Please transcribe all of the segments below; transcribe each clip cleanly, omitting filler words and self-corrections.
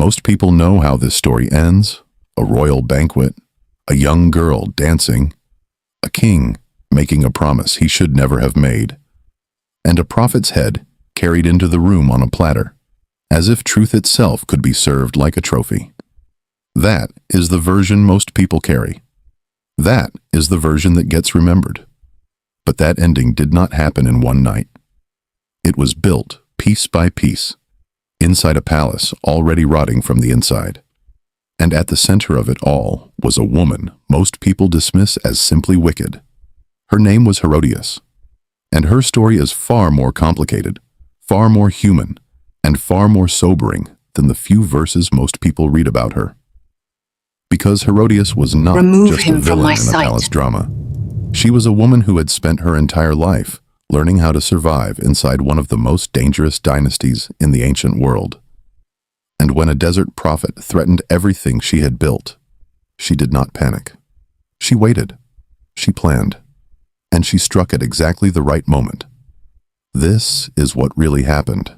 Most people know how this story ends: a royal banquet, a young girl dancing, a king making a promise he should never have made, and a prophet's head carried into the room on a platter, as if truth itself could be served like a trophy. That is the version most people carry. That is the version that gets remembered. But that ending did not happen in one night. It was built piece by piece, inside a palace already rotting from the inside. And at the center of it all was a woman most people dismiss as simply wicked. Her name was Herodias, and her story is far more complicated, far more human, and far more sobering than the few verses most people read about her. Because Herodias was not just a villain in a palace drama. She was a woman who had spent her entire life learning how to survive inside one of the most dangerous dynasties in the ancient world. And when a desert prophet threatened everything she had built, she did not panic. She waited. She planned. And she struck at exactly the right moment. This is what really happened.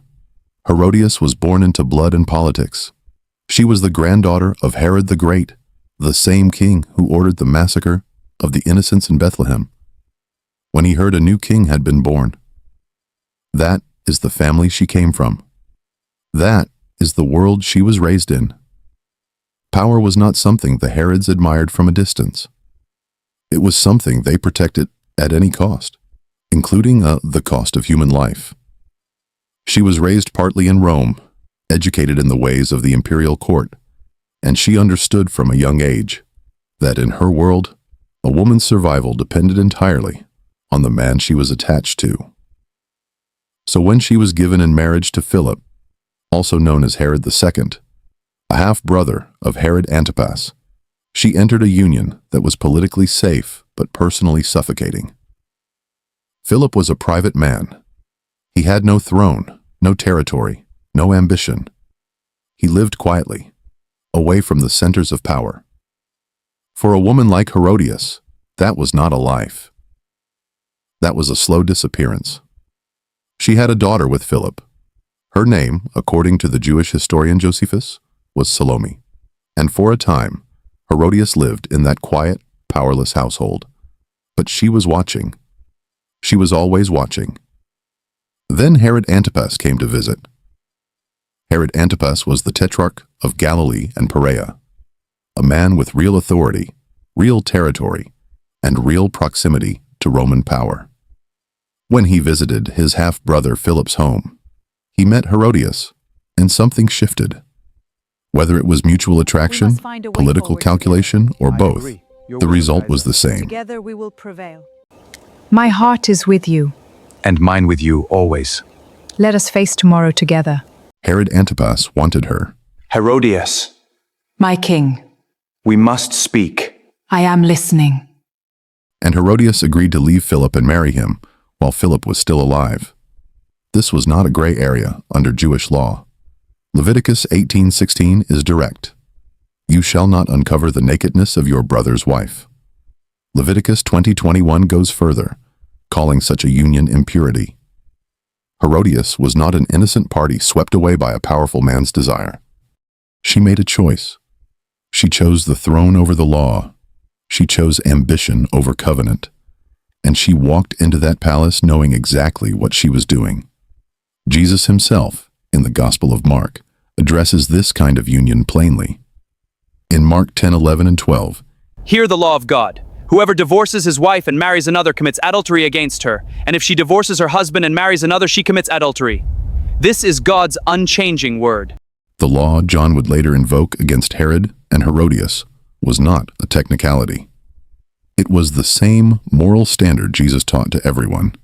Herodias was born into blood and politics. She was the granddaughter of Herod the Great, the same king who ordered the massacre of the innocents in Bethlehem when he heard a new king had been born. That is the family she came from. That is the world she was raised in. Power was not something the Herods admired from a distance. It was something they protected at any cost, including the cost of human life. She was raised partly in Rome, educated in the ways of the imperial court, and she understood from a young age that in her world, a woman's survival depended entirely on the man she was attached to. So when she was given in marriage to Philip, also known as Herod II, a half-brother of Herod Antipas, she entered a union that was politically safe but personally suffocating. Philip was a private man. He had no throne, no territory, no ambition. He lived quietly, away from the centers of power. For a woman like Herodias, that was not a life. That was a slow disappearance. She had a daughter with Philip. Her name, according to the Jewish historian Josephus, was Salome. And for a time, Herodias lived in that quiet, powerless household. But she was watching. She was always watching. Then Herod Antipas came to visit. Herod Antipas was the tetrarch of Galilee and Perea, a man with real authority, real territory, and real proximity to Roman power. When he visited his half-brother Philip's home, he met Herodias, and something shifted. Whether it was mutual attraction, political calculation, or both, the result was the same. Together we will prevail. My heart is with you. And mine with you always. Let us face tomorrow together. Herod Antipas wanted her. Herodias, My king, we must speak. I am listening. And Herodias agreed to leave Philip and marry him while Philip was still alive. This was not a gray area under Jewish law. Leviticus 18:16 is direct. You shall not uncover the nakedness of your brother's wife. Leviticus 20:21 goes further, calling such a union impurity. Herodias was not an innocent party swept away by a powerful man's desire. She made a choice. She chose the throne over the law. She chose ambition over covenant. And she walked into that palace knowing exactly what she was doing. Jesus himself, in the Gospel of Mark, addresses this kind of union plainly. In Mark 10:11 and 12, Hear the law of God. Whoever divorces his wife and marries another commits adultery against her, and if she divorces her husband and marries another, she commits adultery. This is God's unchanging word. the law John would later invoke against Herod and Herodias was not a technicality. It was the same moral standard Jesus taught to everyone,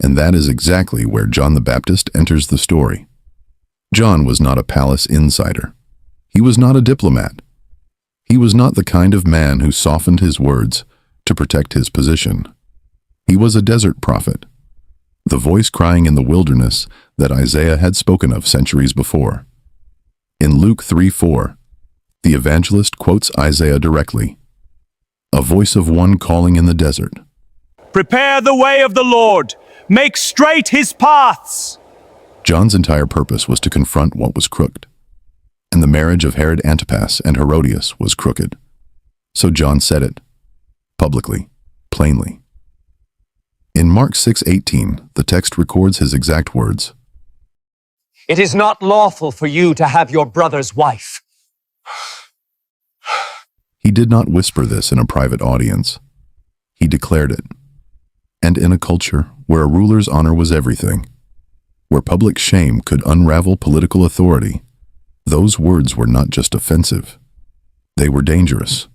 and that is exactly where John the Baptist enters the story. John was not a palace insider. He was not a diplomat. He was not the kind of man who softened his words to protect his position. He was a desert prophet, the voice crying in the wilderness that Isaiah had spoken of centuries before. In Luke 3:4, the evangelist quotes Isaiah directly, a voice of one calling in the desert. Prepare the way of the Lord. Make straight his paths. John's entire purpose was to confront what was crooked. and the marriage of Herod Antipas and Herodias was crooked. So John said it, publicly, plainly. In Mark 6:18, the text records his exact words. It is not lawful for you to have your brother's wife. He did not whisper this in a private audience. He declared it. And in a culture where a ruler's honor was everything, where public shame could unravel political authority, those words were not just offensive. They were dangerous.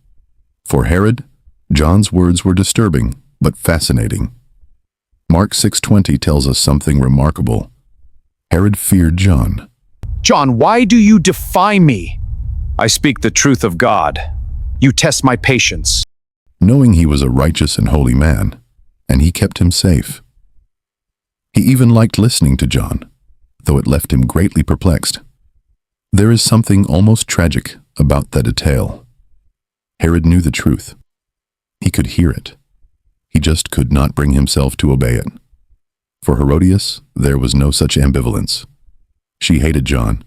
For Herod, John's words were disturbing, but fascinating. Mark 6:20 tells us something remarkable. Herod feared John. John, why do you defy me? I speak the truth of God. You test my patience. Knowing he was a righteous and holy man, and he kept him safe. He even liked listening to John, though it left him greatly perplexed. There is something almost tragic about that detail. Herod knew the truth. He could hear it. He just could not bring himself to obey it. For Herodias, there was no such ambivalence. She hated John.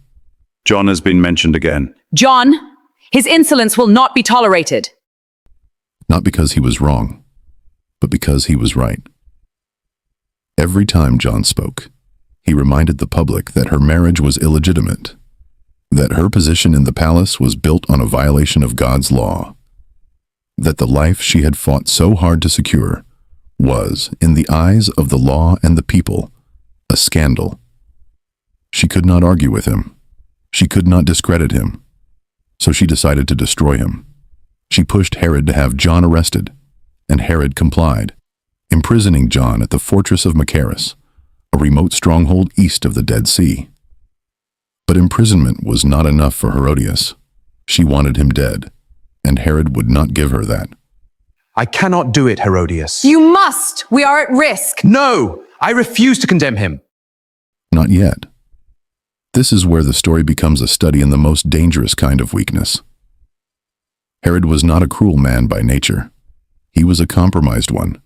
John has been mentioned again. John, his insolence will not be tolerated. Not because he was wrong, but because he was right. Every time John spoke, he reminded the public that her marriage was illegitimate, that her position in the palace was built on a violation of God's law, that the life she had fought so hard to secure was, in the eyes of the law and the people, a scandal. She could not argue with him. She could not discredit him. So she decided to destroy him. She pushed Herod to have John arrested, and Herod complied, imprisoning John at the fortress of Machaerus, a remote stronghold east of the Dead Sea. But imprisonment was not enough for Herodias. She wanted him dead, and Herod would not give her that. I cannot do it, Herodias. You must! We are at risk! No! I refuse to condemn him. Not yet. This is where the story becomes a study in the most dangerous kind of weakness. Herod was not a cruel man by nature. He was a compromised one.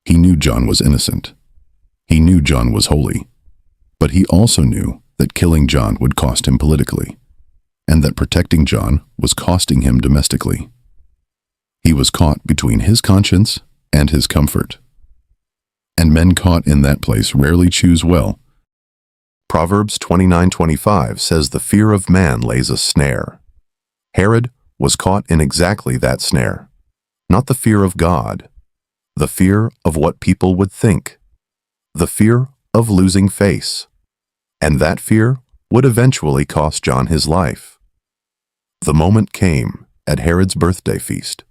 He knew John was innocent. He knew John was holy. But he also knew that killing John would cost him politically, and that protecting John was costing him domestically. He was caught between his conscience and his comfort. And men caught in that place rarely choose well. Proverbs 29:25 says the fear of man lays a snare. Herod was caught in exactly that snare. Not the fear of God, the fear of what people would think, the fear of losing face. And that fear would eventually cost John his life. The moment came at Herod's birthday feast.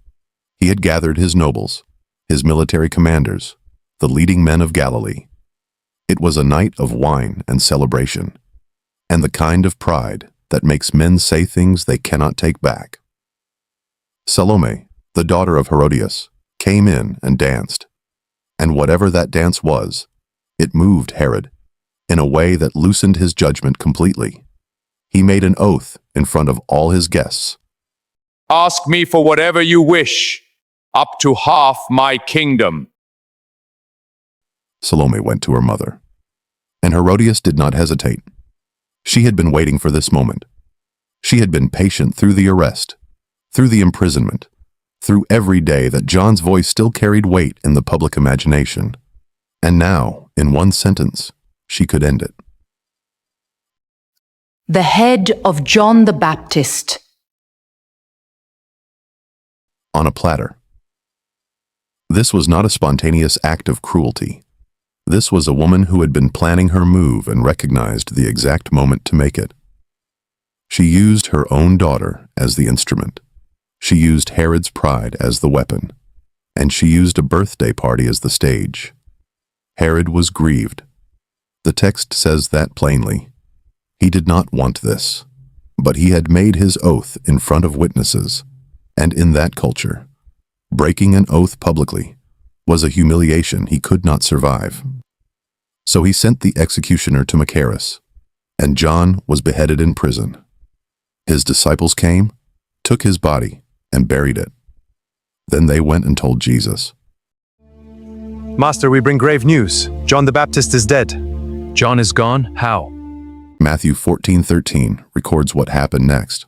He had gathered his nobles, his military commanders, the leading men of Galilee. It was a night of wine and celebration, and the kind of pride that makes men say things they cannot take back. Salome, the daughter of Herodias, came in and danced, and whatever that dance was, it moved Herod in a way that loosened his judgment completely. He made an oath in front of all his guests. Ask me for whatever you wish, up to half my kingdom. Salome went to her mother, and Herodias did not hesitate. She had been waiting for this moment. She had been patient through the arrest, through the imprisonment, through every day that John's voice still carried weight in the public imagination. And now, in one sentence, she could end it. The head of John the Baptist. On a platter. This was not a spontaneous act of cruelty. This was a woman who had been planning her move and recognized the exact moment to make it. She used her own daughter as the instrument. She used Herod's pride as the weapon, and she used a birthday party as the stage. Herod was grieved. The text says that plainly. He did not want this, but he had made his oath in front of witnesses, and in that culture, breaking an oath publicly was a humiliation he could not survive. So he sent the executioner to Machaerus, and John was beheaded in prison. His disciples came, took his body, and buried it. Then they went and told Jesus. Master, we bring grave news. John the Baptist is dead. John is gone? How? Matthew 14:13 records what happened next.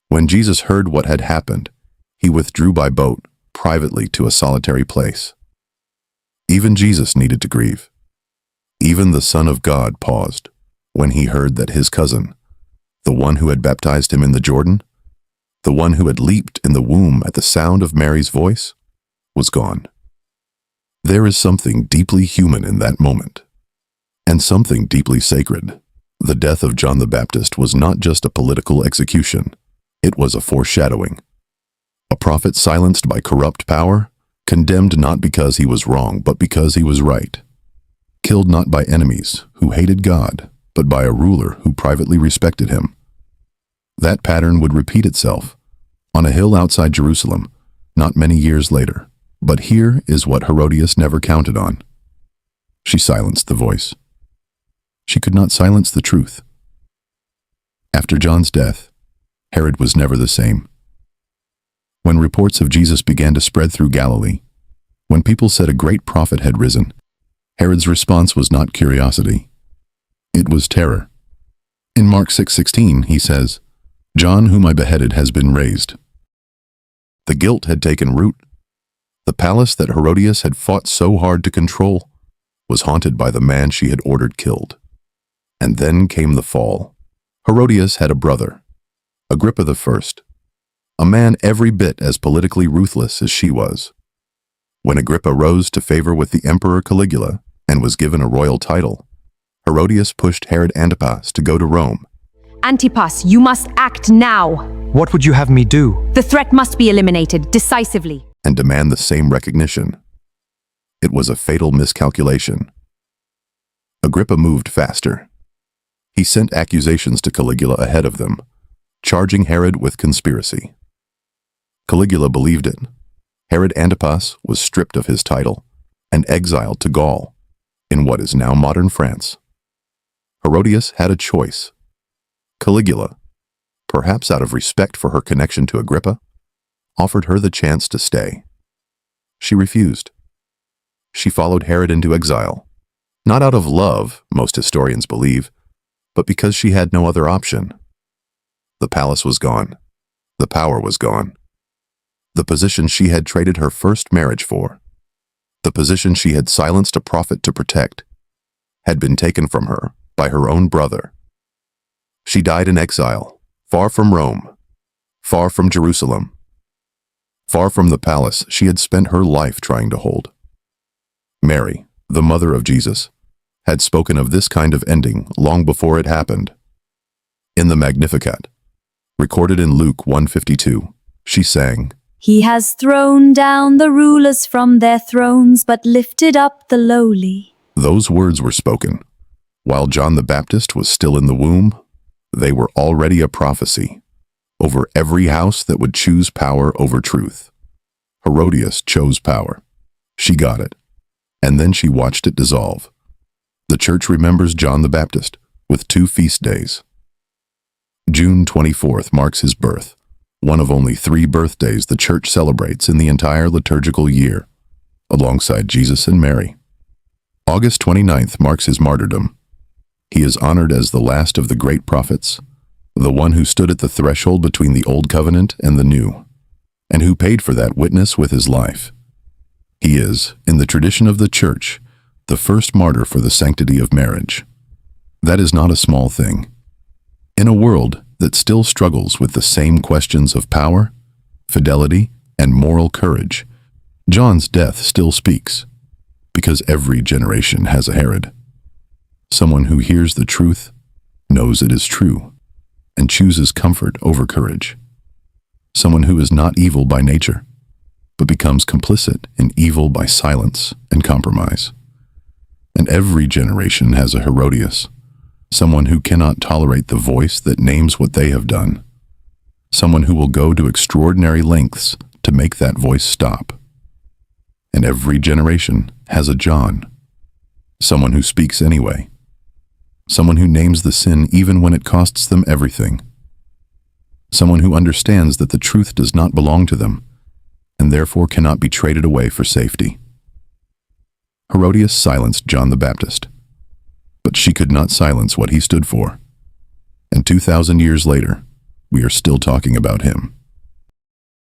When Jesus heard what had happened, he withdrew by boat privately to a solitary place. Even Jesus needed to grieve. Even the Son of God paused when he heard that his cousin, the one who had baptized him in the Jordan, the one who had leaped in the womb at the sound of Mary's voice, was gone. There is something deeply human in that moment, and something deeply sacred. The death of John the Baptist was not just a political execution, it was a foreshadowing. A prophet silenced by corrupt power, condemned not because he was wrong, but because he was right. Killed not by enemies who hated God, but by a ruler who privately respected him. That pattern would repeat itself on a hill outside Jerusalem, not many years later. But here is what Herodias never counted on. She silenced the voice. She could not silence the truth. After John's death, Herod was never the same. When reports of Jesus began to spread through Galilee, when people said a great prophet had risen, Herod's response was not curiosity. It was terror. In Mark 6:16, he says, "John, whom I beheaded, has been raised." The guilt had taken root. The palace that Herodias had fought so hard to control was haunted by the man she had ordered killed. And then came the fall. Herodias had a brother, Agrippa I, a man every bit as politically ruthless as she was. When Agrippa rose to favor with the Emperor Caligula and was given a royal title, Herodias pushed Herod Antipas to go to Rome. Antipas, you must act now. What would you have me do? The threat must be eliminated decisively. And demand the same recognition. It was a fatal miscalculation. Agrippa moved faster. He sent accusations to Caligula ahead of them, charging Herod with conspiracy. Caligula believed it. Herod Antipas was stripped of his title and exiled to Gaul, in what is now modern France. Herodias had a choice. Caligula, perhaps out of respect for her connection to Agrippa, offered her the chance to stay. She refused. She followed Herod into exile, not out of love, most historians believe, but because she had no other option. The palace was gone. The power was gone. The position she had traded her first marriage for, the position she had silenced a prophet to protect, had been taken from her by her own brother. She died in exile, far from Rome, far from Jerusalem, far from the palace she had spent her life trying to hold. Mary, the mother of Jesus, had spoken of this kind of ending long before it happened. In the Magnificat, recorded in Luke 1:52, she sang, He has thrown down the rulers from their thrones, but lifted up the lowly. Those words were spoken while John the Baptist was still in the womb. They were already a prophecy over every house that would choose power over truth. Herodias chose power. She got it, and then she watched it dissolve. The church remembers John the Baptist with 2 feast days. June 24th marks his birth, one of only 3 birthdays the church celebrates in the entire liturgical year, alongside Jesus and Mary. August 29th marks his martyrdom. He is honored as the last of the great prophets, the one who stood at the threshold between the Old Covenant and the New, and who paid for that witness with his life. He is, in the tradition of the church, the first martyr for the sanctity of marriage. That is not a small thing. In a world that still struggles with the same questions of power, fidelity, and moral courage, John's death still speaks, because every generation has a Herod. Someone who hears the truth, knows it is true, and chooses comfort over courage. Someone who is not evil by nature, but becomes complicit in evil by silence and compromise. And every generation has a Herodias, someone who cannot tolerate the voice that names what they have done, someone who will go to extraordinary lengths to make that voice stop. And every generation has a John, someone who speaks anyway, someone who names the sin even when it costs them everything, someone who understands that the truth does not belong to them and therefore cannot be traded away for safety. Herodias silenced John the Baptist. But she could not silence what he stood for. And 2,000 years later, we are still talking about him.